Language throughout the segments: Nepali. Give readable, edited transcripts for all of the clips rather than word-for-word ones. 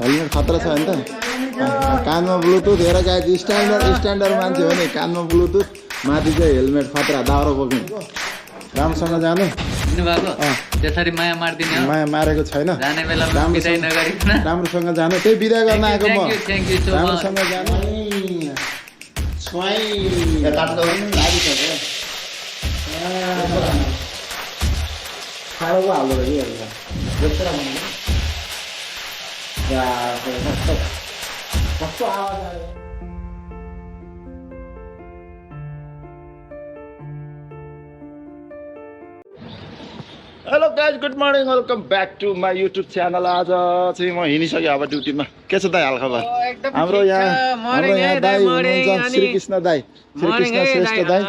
हेलमेट खतरा छ नि त कानमा ब्लुटुथ हेर गाइज स्ट्यान्डर्ड मान्छे हो नि कानमा ब्लुटुथ माथि चाहिँ हेलमेट खतरा दाउरा बोक्ने राम्रोसँग जानु त्यसरी माया मार्दिने हो माया मारेको छैन जाने बेलामा बिदाइ नगरिकन राम्रोसँग जानु त्यही बिदा गर्न आएको म थ्यांक यू सो मच राम्रोसँग जानु स्वाई खाएको हाल्दो रहेछ कस्तो आवाज आयो hello guys good morning welcome back to my YouTube channel आज चाहिँ म हिँडिसकेँ अब ड्युटीमा के छ दाइ हालखबर हाम्रो यहाँ दाइ हुनुहुन्छ श्रीकृष्ण दाइ श्रीकृष्ण श्रेष्ठ दाइ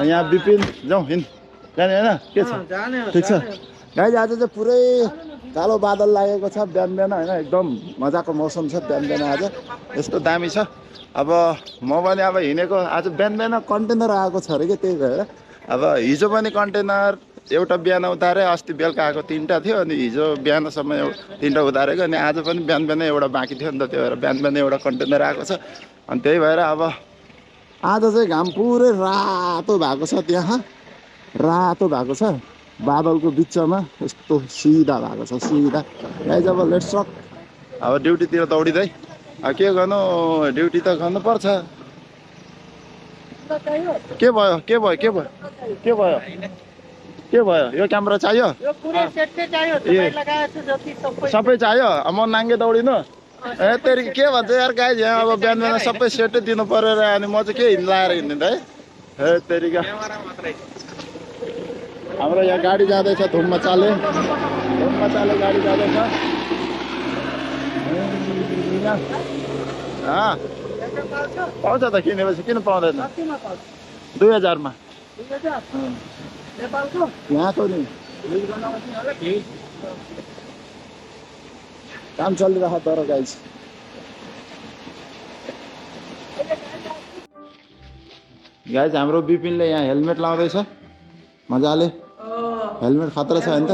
यहाँ विपिन जाउँ हिँड जाने होइन के छ ठिक छ गाइज आज चाहिँ पुरै कालो बादल लागेको छ बिहान बिहान होइन एकदम मजाको मौसम छ बिहान बिहान आज यस्तो दामी छ अब म पनि अब हिँडेको आज बिहान बिहान कन्टेनर आएको छ अरे कि त्यही भएर अब हिजो पनि कन्टेनर एउटा बिहान उतारे अस्ति बेलुका आएको 3टा थियो अनि हिजो बिहानसम्म 3टा उतारेको अनि आज पनि बिहान बिहान एउटा बाँकी थियो नि त त्यही भएर बिहान बिहान एउटा कन्टेनर आएको छ अनि त्यही भएर अब आज चाहिँ घाम पुरै रातो भएको छ त्यहाँ रातो भएको छ बादलको बिचमा यस्तो सिधा भएको छ सिधा गाइज अब लेट्स रक अब ड्युटीतिर दौडिँदै के गर्नु ड्युटी त गर्नुपर्छ के भयो के भयो के भयो के भयो के भयो यो क्यामेरा चाहियो सबै चाहियो म नाङ्गे दौडिनु ए तेरि के भन्छ यार गाइज यहाँ अब बिहान बिहान सबै सेटै दिनु पर्यो र अनि म चाहिँ के लाएर हिँड्ने त है तेरिका हाम्रो यहाँ गाडी जाँदैछ धुममा चाले गाडी जाँदैछ पाउँछ त किनेपछि किन पाउँदैन 2000 मा यहाँको नि काम चलिरहेको तर गाइज हाम्रो विपिनले यहाँ हेलमेट लाउँदैछ मजाले हेलमेट खतरा छ नि त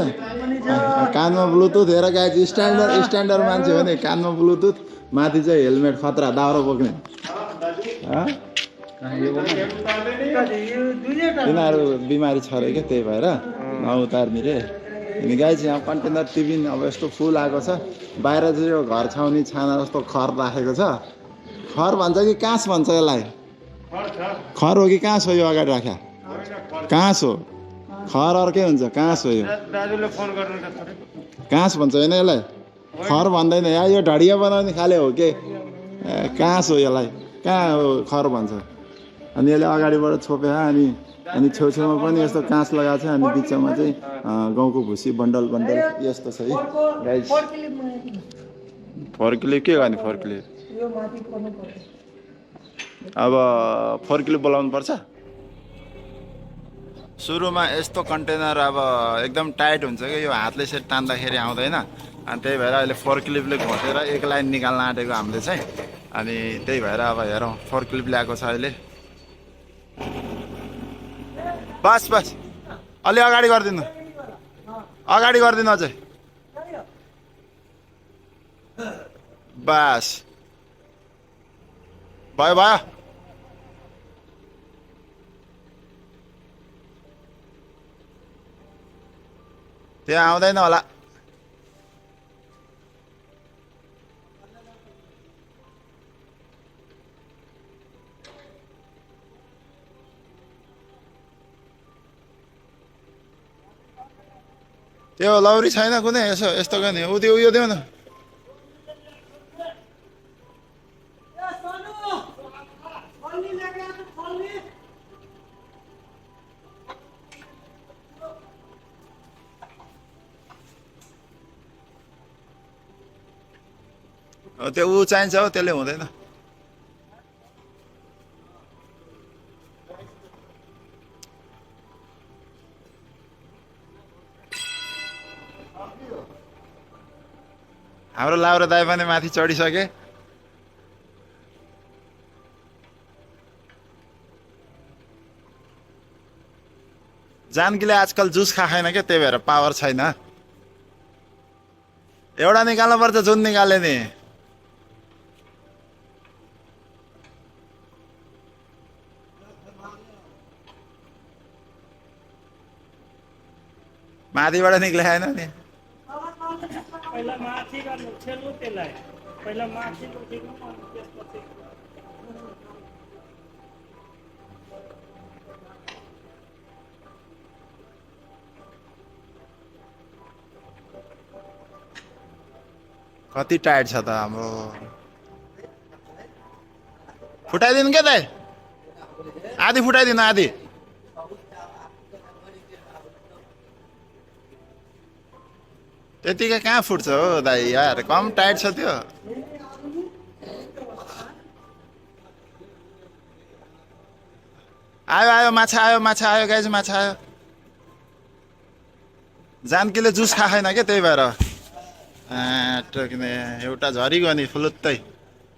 कानमा ब्लुटुथ हेर गाइज स्ट्यान्डर्ड मान्छे हो नि कानमा ब्लुटुथ माथि चाहिँ हेलमेट खतरा दाउरा बोक्ने तिनीहरू बिमारी छ अरे क्या त्यही भएर नउतार्ने रे अनि गाइज यहाँ कन्टेनर टिफिन अब यस्तो फुल आएको छ बाहिर चाहिँ यो घर छाउने छाना जस्तो खर राखेको छ खर भन्छ कि काँस भन्छ यसलाई खर हो कि काँस हो यो अगाडि राख्या काँस हो खर अर्कै हुन्छ काँस हो यो काँस भन्छ होइन यसलाई खर भन्दैन या यो ढडिया बनाउने खाले हो के काँस हो यसलाई कहाँ हो खर भन्छ अनि यसले अगाडिबाट छोपे अनि छेउछेउमा पनि यस्तो काँच लगाएको छ अनि बिचमा चाहिँ गाउँको भुसी बन्डल यस्तो छ है गाइज फोर क्लिप के गर्ने फोर क्लिप अब फोर क्लिप बोलाउनु पर्छ सुरुमा यस्तो कन्टेनर अब एकदम टाइट हुन्छ कि यो हातले यसरी तान्दाखेरि आउँदैन अनि त्यही भएर अहिले फोर क्लिपले घोटेर एक लाइन निकाल्न आँटेको हामीले चाहिँ अनि त्यही भएर अब हेरौँ फोर क्लिप ल्याएको छ अहिले बस अलि अगाडि गरिदिनु अझै बस भयो त्यहाँ आउँदैन होला त्यो लौरी छैन कुनै यसो यस्तो गर्ने उयो देऊ न त्यो ऊ चाहिन्छ हो त्यसले हुँदैन हाम्रो लाउरा दाइ पनि माथि चढिसके जानकीले आजकल जुस खाएन क्या त्यही भएर पावर छैन एउटा निकाल्नु पर्छ जुन निकाले नि माथिबाट निक्लाएन नि पहिला माथि गर्नु छेल्नु त्यसलाई पहिला माथि उठेको अनि त्यसपछि कति टाइट छ त हाम्रो फुटाइदिनु के दाइ आधी फुटाइदिनु आधी त्यतिकै कहाँ फुट्छ हो दाइ यार कम टाइट छ त्यो आयो आयो माछा आयो गाइज माछा आयो जानकीले जुस खाएन क्या त्यही भएर टोक्ने एउटा झरिगयो नि फुलुत्तै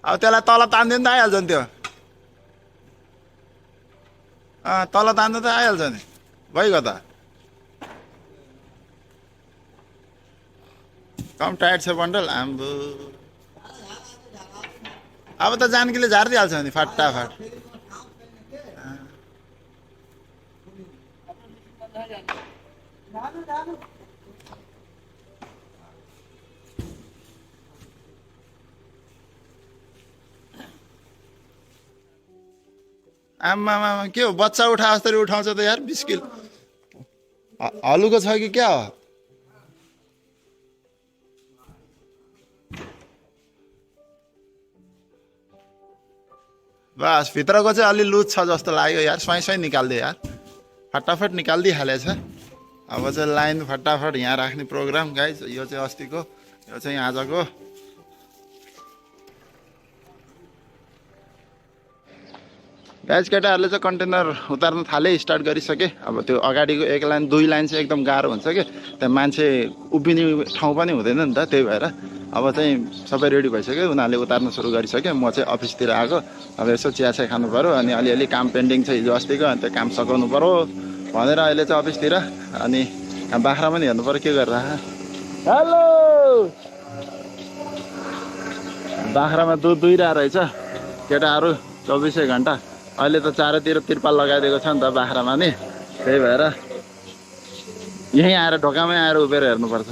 अब त्यसलाई तल तान्दियो नि त आइहाल्छ नि त्यो तल तान्दा त आइहाल्छ नि भइगयो त कम टाइट छ बन्डल आम्बो अब त जानकीले झारिदिइहाल्छ नि फाटाफाट आम्मा के हो बच्चा उठा जसरी उठाउँछ त यार 20 किलो हलुको छ कि क्या हो बस भित्रको चाहिँ अलि लुज छ जस्तो लाग्यो यार स्वाई निकालिदियो यार फटाफट निकालिदिइहालेछ अब चाहिँ लाइन फटाफट यहाँ राख्ने प्रोग्राम गाइज यो चाहिँ अस्तिको यो चाहिँ आजको गाइज केटाहरूले चाहिँ कन्टेनर उतार्न थाले स्टार्ट गरिसके अब त्यो अगाडिको एक लाइन दुई लाइन चाहिँ एकदम गाह्रो हुन्छ कि त्यहाँ मान्छे उभिने ठाउँ पनि हुँदैन नि त त्यही भएर अब चाहिँ सबै रेडी भइसक्यो उनीहरूले उतार्न सुरु गरिसक्यो म चाहिँ अफिसतिर आएको अब यसो चिया खानु पऱ्यो अनि अलिअलि काम पेन्डिङ छ हिजो अस्तिको अनि त्यो काम सघाउनु पऱ्यो भनेर अहिले चाहिँ अफिसतिर अनि बाख्रा पनि हेर्नु पऱ्यो के गरेर हेलो बाख्रामा दुध दुइरहेको रहेछ केटाहरू 24 घन्टा अहिले त चारैतिर तिरपाल लगाइदिएको छ नि त बाख्रामा नि त्यही भएर यहीँ आएर ढोकामै आएर उभिएर हेर्नुपर्छ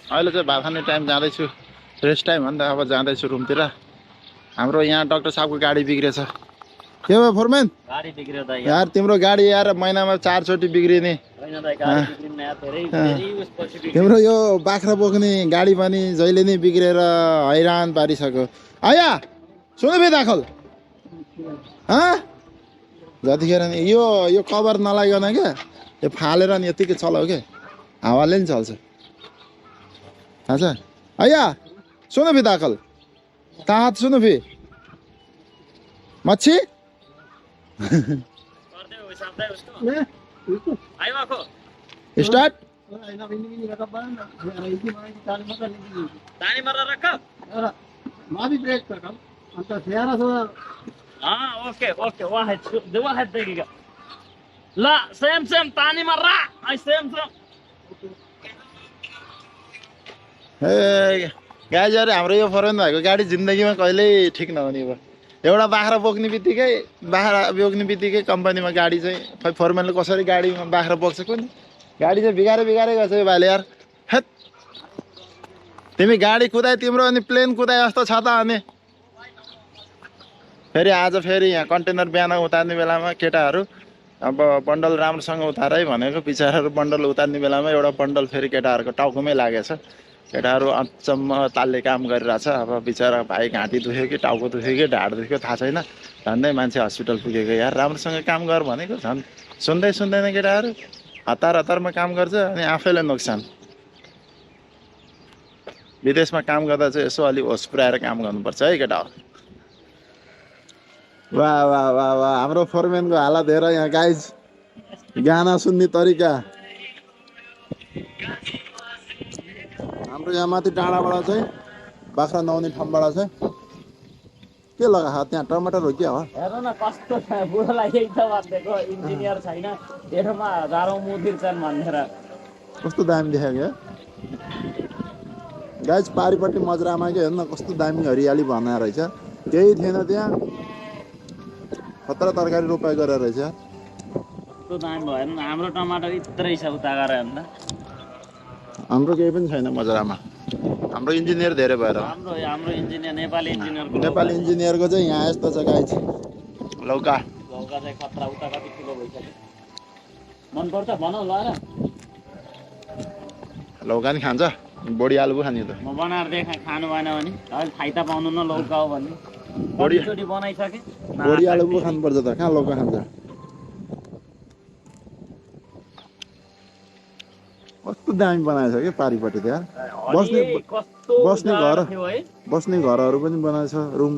अहिले चाहिँ भात खाने टाइम जाँदैछु रेस्ट टाइम हो नि त अब जाँदैछु रुमतिर हाम्रो यहाँ डाक्टर साहबको गाडी बिग्रेछ के भयो फोरम्यान गाडी बिग्रियो त यार तिम्रो गाडी यार महिनामा 4 चोटि बिग्रिने तिम्रो यो बाख्रा बोक्ने गाडी पनि जहिले नै बिग्रेर हैरान पारिसक्यो आया सुन बे दाखल जतिखेर नि यो कभर नलागिकन क्या यो फालेर नि यतिकै चलाऊ क्या हावाले नि चल्छ थाहा छ आया सुन फि दाखल तात सुन फि मच्छी स्टार्ट ओके वाहद देखिएगा ला सेम पानी में रा सेम गाइज अरे हाम्रो यो फरेन भएको गाडी जिन्दगीमा कहिल्यै ठिक नहुने भयो एउटा बाख्रा बोक्ने बित्तिकै कम्पनीमा गाडी चाहिँ खै फोरम्यानले कसरी गाडीमा बाख्रा बोक्छ कुन गाडी चाहिँ बिगारै गर्छ यो भाइले यार हेत तिमी गाडी कुदाए तिम्रो अनि प्लेन कुदाए जस्तो छ त अनि फेरि आज फेरि यहाँ कन्टेनर बिहान उतार्ने बेलामा केटाहरू अब बन्डल राम्रोसँग उतार है भनेको बिचराहरू बन्डल उतार्ने बेलामा एउटा बन्डल फेरि केटाहरूको टाउकोमै लागेछ केटाहरू अचम्म तालले काम गरिरहेछ अब बिचरा भाइ घाँटी दुख्यो कि टाउको दुख्यो कि ढाड दुख्यो थाहा छैन झन्डै मान्छे हस्पिटल पुगेको यार राम्रोसँग काम गर भनेको झन् सुन्दैन केटाहरू हतारमा काम गर्छ अनि आफैलाई नोक्सान विदेशमा काम गर्दा चाहिँ यसो अलि होस पुऱ्याएर काम गर्नुपर्छ है केटाहरू वाह वाह वाह वाह हाम्रो फोरम्यानको हालत हेर यहाँ गाइज गाना सुन्ने तरिका हाम्रो यहाँ माथि डाँडाबाट चाहिँ बाख्रा नुहाउने ठाउँबाट चाहिँ के लगा त्यहाँ टमाटर हो क्या हो हेर न कस्तो बुढोलाई यही त भनिदिएको इन्जिनियर छैन डेढमा हजारौँ मुदिर्छन् भनेर कस्तो दामी देखायो क्या गाइज पारिपट्टि मजरामा क्या हेर्नु न कस्तो दामी हरियाली बनाएर रहेछ केही थिएन त्यहाँ खतरा तरकारी रोपाइ गरेर रहेछ कस्तो दामी भएन हाम्रो टमाटर यत्रै छ उता गएर भन्दा हाम्रो केही पनि छैन मजरामा हाम्रो इन्जिनियर धेरै भएर हाम्रो इन्जिनियर नेपाली इन्जिनियरको नेपाली इन्जिनियरको चाहिँ यहाँ यस्तो छ गाइस लौका चाहिँ खतरा उता कति ठुलो भइसक्यो मनपर्छ भनौ ल लौका नि खान्छ बोडी आलु पो खाने त म बनाएर देखा खानु भएन भने अहिले थाहै त पाउनु न लौका हो भन्ने बोडी बनाइसके बोडी आलु पो खानुपर्छ त कहाँ लौका खान्छ कस्तो दामी बनाएछ कि पारिपट्टि त्यहाँ बस्ने घरहरू पनि बनाएछ रुम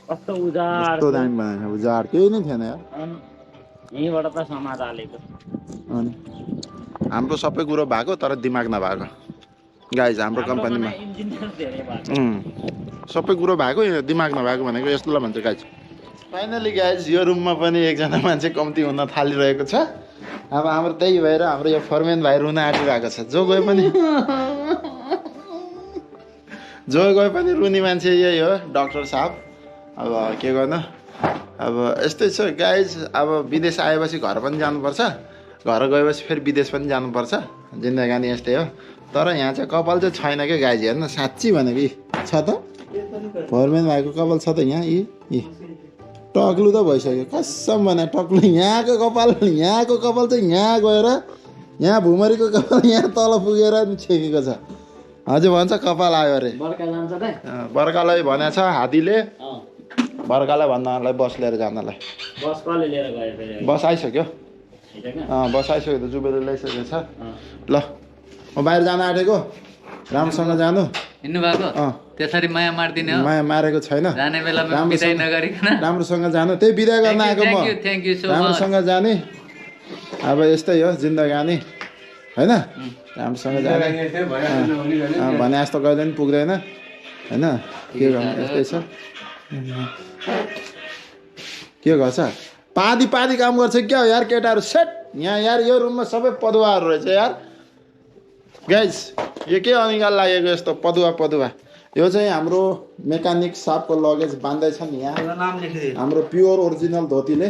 कस्तो उजाड कस्तो दामी बनाएछ उजाड केही नै थिएन यार यहीँबाट त समाज हालेको अनि हाम्रो सबै कुरो भएको तर दिमाग नभएको गाइज हाम्रो कम्पनीमा सबै कुरो भएको दिमाग नभएको भनेको यस्तोलाई भन्छ गाइज फाइनली गाइज यो रुममा पनि एकजना मान्छे कम्ती हुन थालिरहेको छ अब हाम्रो त्यही भएर हाम्रो यो फर्मेन भाइ रुन आँटिरहेको छ जो गए पनि रुनी मान्छे यही हो डाक्टर साहब अब के गर्नु अब यस्तै छ गाइज अब विदेश आएपछि घर पनि जानुपर्छ घर गएपछि फेरि विदेश पनि जानुपर्छ जिन्दगानी यस्तै हो तर यहाँ चाहिँ कपाल चाहिँ छैन क्या गाइज हेर्नु साँच्ची भनेको छ त फर्मेन भाइको कपाल छ त यहाँ यी टक्लु त भइसक्यो कसम भने टक्लु यहाँको कपाल चाहिँ यहाँ गएर यहाँ भुमरीको कपाल यहाँ तल पुगेर छेकेको छ हजुर भन्छ कपाल आयो अरे बर्खालाई भनेको छ हात्तीले बर्खालाई भन्नलाई बस लिएर जानलाई बस आइसक्यो बस आइसक्यो त जुबेले ल्याइसकेको छ ल म बाहिर जान आँटेको राम्रोसँग जानु हिँड्नु भएको त्यसरी माया मार्दिने हो माया मारेको छैन जाने बेलामा बिदाइ नगरिकन राम्रोसँग जानु त्यही बिदा गर्न आएको म थ्याङ्क यू सो मच राम्रोसँग जाने अब यस्तै हो जिन्दगानी होइन राम्रोसँग जाने भने जस्तो कहिले पनि पुग्दैन होइन के गर्नु यस्तै छ के गर्छ पादी काम गर्छ क्या हो यार केटाहरू सेट यहाँ यार यो रुममा सबै पदुवाहरू रहेछ यार गाइज यो के अनिकाल लागेको यस्तो पदुवा यो चाहिँ हाम्रो मेकानिक साहबको लगेज बाँध्दैछन् यहाँ हाम्रो प्योर ओरिजिनल धोतीले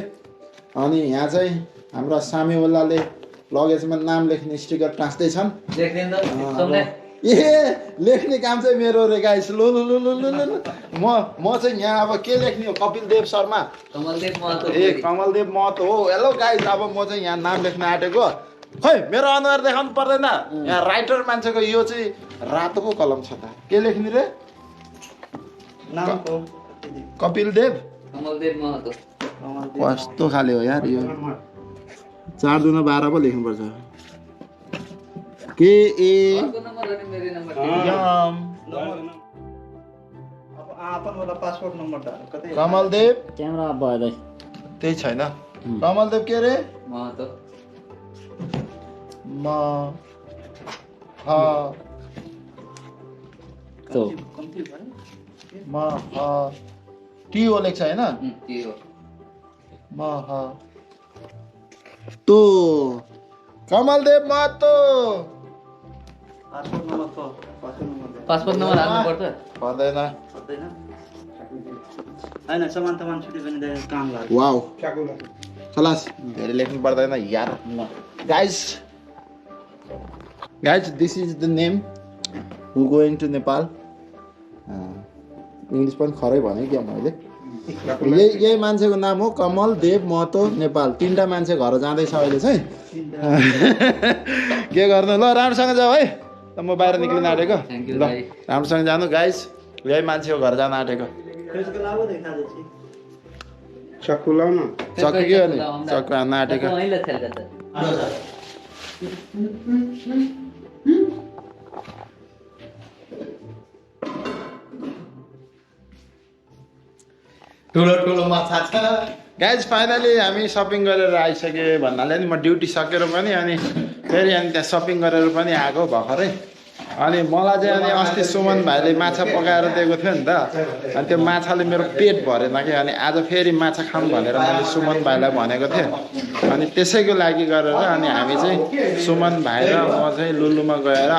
अनि यहाँ चाहिँ हाम्रा सामेवालाले लगेजमा नाम लेख्ने स्टिकर टाँस्दैछन् ए लेख्ने काम चाहिँ मेरो रे गाइस ल म चाहिँ यहाँ अब के लेख्ने हो कपिल देव शर्मा कमलदेव महतो हो हेलो गाइस अब म चाहिँ यहाँ नाम लेख्न आँटेको खै मेरो अनुहार देखाउनु पर्दैन यहाँ राइटर मान्छेको यो चाहिँ रातो पो कलम छ त के लेख्ने रे कपिल देव कस्तो खाले हो यार यो 4 दुना 12 पो लेख्नुपर्छ के ए कमलदेव क्यामेरा भयो त्यही छैन कमलदेव के रे टिओ लेख्छ होइन तो कमलदेव महतो पासपोर्ट नम्बर हाल्नु पर्छ पर्दैन हैन समान छुट्टी पनि काम लाग्यो वाउ खलास धेरै लेख्नु पर्दैन यार guys this is the name who going to Nepal English पनि खरै भने क्या मैले यही मान्छेको नाम हो कमल देव महतो नेपाल 3टा मान्छे घर जाँदैछ अहिले चाहिँ के गर्नु ल राम्रोसँग जाऊ है ल म बाहिर निक्लिन आँटेको ल राम्रोसँग जानु गाइस यही मान्छेको घर जान आँटेको चक्कु लाउन चक्कु के गर्ने चक्कु हान्न आँटेको ठुलो माछा छ गाइज फाइनली हामी सपिङ गरेर आइसके भन्नाले नि म ड्युटी सकेर पनि अनि फेरि अनि त्यहाँ सपिङ गरेर पनि आएको भर्खरै अनि मलाई चाहिँ अनि अस्ति सुमन भाइले माछा पकाएर दिएको थियो नि त अनि त्यो माछाले मेरो पेट भरेन कि अनि आज फेरि माछा खाऊँ भनेर मैले सुमन भाइलाई भनेको थिएँ अनि त्यसैको लागि गरेर अनि हामी चाहिँ सुमन भाइ र म चाहिँ लुलुमा गएर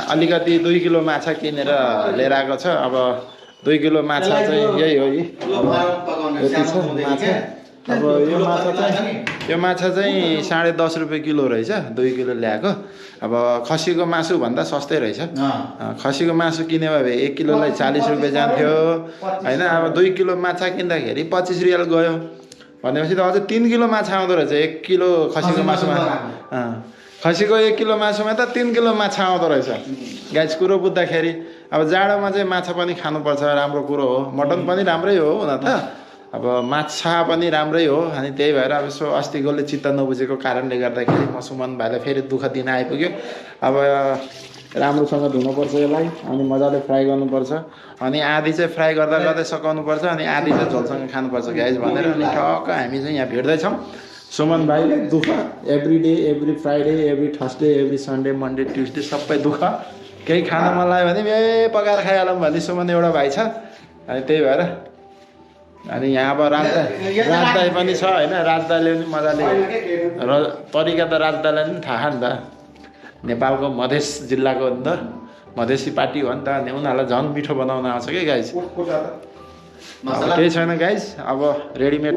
अलिकति 2 किलो माछा किनेर लिएर आएको छ अब 2 किलो माछा चाहिँ यही हो यति छ माछा अब यो माछा चाहिँ 10.5 रुपियाँ किलो रहेछ, 2 किलो ल्याएको। अब खसीको मासु भन्दा सस्तै रहेछ। खसीको मासु किन्यो भए 1 किलोलाई 40 रुपियाँ जान्थ्यो होइन। अब 2 किलो माछा किन्दाखेरि 25 रियाल गयो भनेपछि त अझै 3 किलो माछा आउँदो रहेछ 1 किलो खसीको मासुमा। खसीको 1 किलो मासुमा त 3 किलो माछा आउँदो रहेछ गाइस। कुरो बुझ्दाखेरि अब जाडोमा चाहिँ माछा पनि खानुपर्छ, राम्रो कुरो हो। मटन पनि राम्रै हो हुन त, अब माछा पनि राम्रै हो। अनि त्यही भएर अब यसो अस्तिकोले चित्त नबुझेको कारणले गर्दाखेरि म सुमन भाइलाई फेरि दुःख दिन आइपुग्यो। अब राम्रोसँग धुनुपर्छ यसलाई अनि मजाले फ्राई गर्नुपर्छ। अनि आधी चाहिँ फ्राई गर्दा गर्दै सकाउनुपर्छ अनि आधी चाहिँ झोलसँग खानुपर्छ गाइस भनेर अनि ठक्क हामी चाहिँ यहाँ भेट्दैछौँ। सुमन भाइले दुःख every day, every Friday, every Thursday, every Sunday, Monday, Tuesday सबै दुःख। केही खान मन लाग्यो भने ए पकाएर खाइहालौँ भन्ने सुमन एउटा भाइ छ। अनि त्यही भएर अनि यहाँ अब राजदाई पनि छ होइन। राजदाईले पनि मजाले र तरिका त राजदाईलाई पनि थाहा नि त, नेपालको मधेस जिल्लाको हो नि त, मधेसी पार्टी हो नि त। अनि उनीहरूलाई झन् मिठो बनाउन आउँछ कि गाइस। केही छैन गाइस, अब रेडिमेड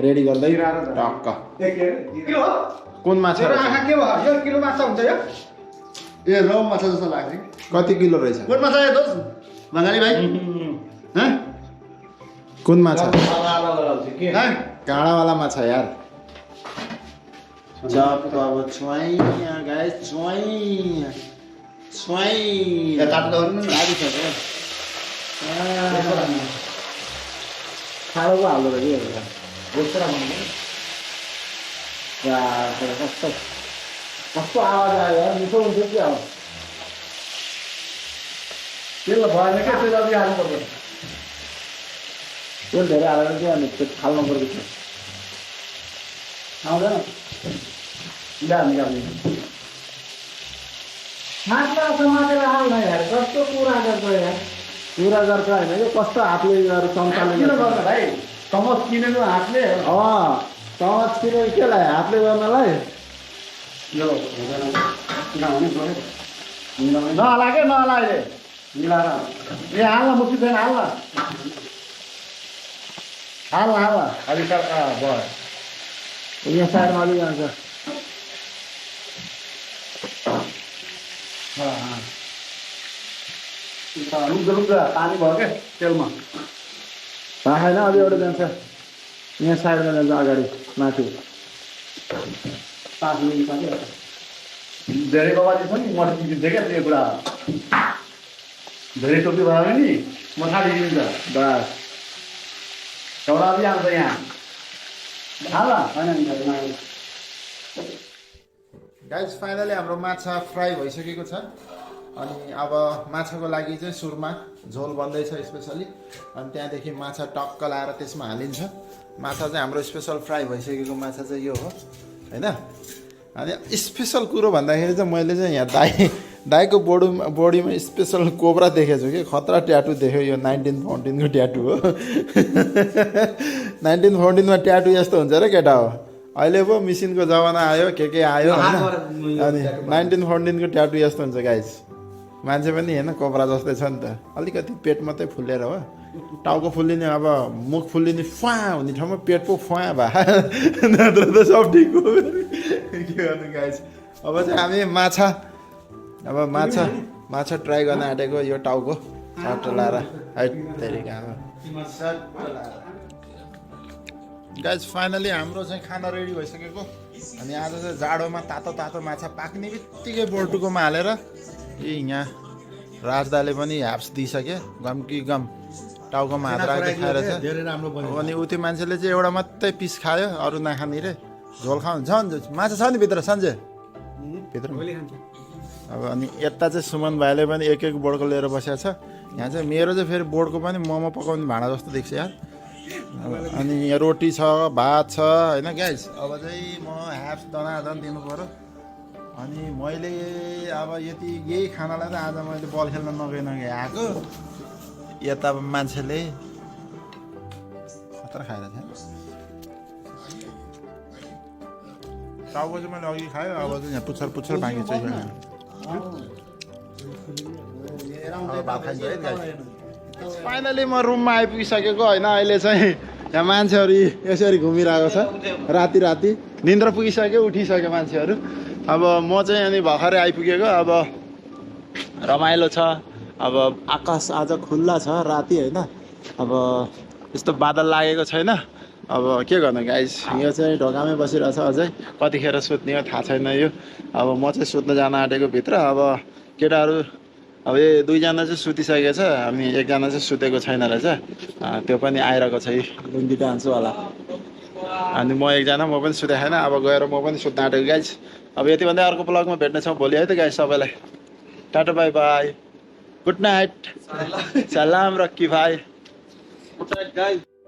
रेडी गर्दै टक्क। कुन माछा के भयो यो किलो माछा हुन्छ यो ए रौ माछा जस्तो लाग्छ। कति किलो रहेछ? कुन माछा यो दोस्त बङ्गाली भाइ? कुन माछा? काँडावाला माछा यार। जब तो अब Swyeee गाइस, Swyeee खाडोको हाल्दो रहेछ कस्तो आवाज आयो यार, मिठो हुन्छ कि अब त्यसलाई भएन क्या, त्यसलाई अझै हाल्नुपर्छ। तेल धेरै हालेर चाहिँ अनि त्यो फाल्नु पर्छ त्यो आउँदैन निकाल्ने माछा समातेर हाल्न यार, कस्तो कुरा गर्छ यार। कुरा गर्छ होइन यो कस्तो हातले चम्चाले किन गर्छ भाइ? चमच किनेको हातले चमच किनेको केलाई हातले गर्नलाई नलागे नलागे मिलाएर ए हाल्न मुठी छैन हाल्न अलिक भयो यहाँ साइडमा अलिक जान्छ। लुग्दा पानी भयो क्या तेलमा राखेन अलि एउटा जान्छ यहाँ साइडमा जान्छ अगाडि माथि 5 मिनट धेरै बगाली छ नि म दिन्छ क्या त्यो कुरा धेरै टोपी भयो भने नि म छाडिदिन्छ बस एउटा अलि आउँछ यहाँ गाइस। फाइनली हाम्रो माछा फ्राई भइसकेको छ अनि अब माछाको लागि चाहिँ सुरुमा झोल बन्दैछ स्पेसली। अनि त्यहाँदेखि माछा टक्क लाएर त्यसमा हालिन्छ। माछा चाहिँ हाम्रो स्पेसल फ्राई भइसकेको माछा चाहिँ यो हो होइन। अनि स्पेसल कुरो भन्दाखेरि चाहिँ मैले चाहिँ यहाँ दाईको बडीमा स्पेसल कोब्रा देखेको छु कि खतरा ट्याटु देख्यो। यो 1914 को ट्याटु हो 1914 मा ट्याटु यस्तो हुन्छ र केटा हो। अहिले पो मिसिनको जमाना आयो के आयो होइन। अनि 1914 को ट्याटु यस्तो हुन्छ गाइस। मान्छे पनि होइन कोब्रा जस्तै छ नि त, अलिकति पेट मात्रै फुलेर हो। टाउको फुल्लिने अब मुख फुल्लिने फ्वा हुने ठाउँमा पेट पो फ्वा भए नत्र त सब ठिक हो। के गर्नु गाइस। अब चाहिँ हामी माछा ट्राई गर्न आँटेको। यो टाउको सट्ट लाएर हाइट तरिका गाइस। फाइनली हाम्रो चाहिँ खाना रेडी भइसकेको। अनि आज चाहिँ जाडोमा तातो माछा पाक्ने बित्तिकै बोर्टुकोमा हालेर यहाँ राजदाले पनि ह्याप्स दिइसके गम कि गम टाउकोमा हात राख्दै खाएर चाहिँ धेरै राम्रो बन्यो। अनि उ त्यो मान्छेले चाहिँ एउटा मात्रै पिस खायो, अरू नखाने रे। झोल खानु झन् माछा छ नि भित्र सन्जे भित्र। अब अनि यता चाहिँ सुमन भाइले पनि एक बोर्डको लिएर बसेको छ। यहाँ चाहिँ मेरो चाहिँ फेरि बोर्डको पनि मोमो पकाउने भाँडा जस्तो देख्छ यार। अनि यहाँ रोटी छ, भात छ होइन गाइस। अब चाहिँ म ह्याप्स दनादन दिनु पऱ्यो। अनि मैले अब यही खानालाई त आज मैले बल खेल्न नगइ आएको। यता अब मान्छेले खतरा खाएर थियो। टाउको चाहिँ मैले अघि खायो, अब चाहिँ यहाँ पुच्छर बाँकी चाहिँ फाइनली म रुममा आइपुगिसकेको होइन। अहिले चाहिँ यहाँ मान्छेहरू यसरी घुमिरहेको छ राति राति निन्द्रा पुगिसक्यो उठिसक्यो मान्छेहरू अब म चाहिँ अनि भर्खरै आइपुगेको अब रमाइलो छ अब आकाश आज खुल्ला छ राति होइन अब यस्तो बादल लागेको छैन अब के गर्नु गाइस यो चाहिँ ढोकामै बसिरहेछ अझै कतिखेर सुत्ने हो थाहा छैन यो अब म चाहिँ सुत्न जान आँटेको भित्र अब केटाहरू अब यो दुईजना चाहिँ सुतिसकेको छ अनि एकजना चाहिँ सुतेको छैन रहेछ त्यो पनि आइरहेको छ लुङ्गी डान्सु होला अनि म एकजना म पनि सुतेको छैन अब गएर म पनि सुत्न आँटेको गाइस अब यति भन्दै अर्को ब्लगमा भेट्नेछौँ भोलि है त गाइस सबैलाई tata bye by good night सलाम रक्की भाइ गाइस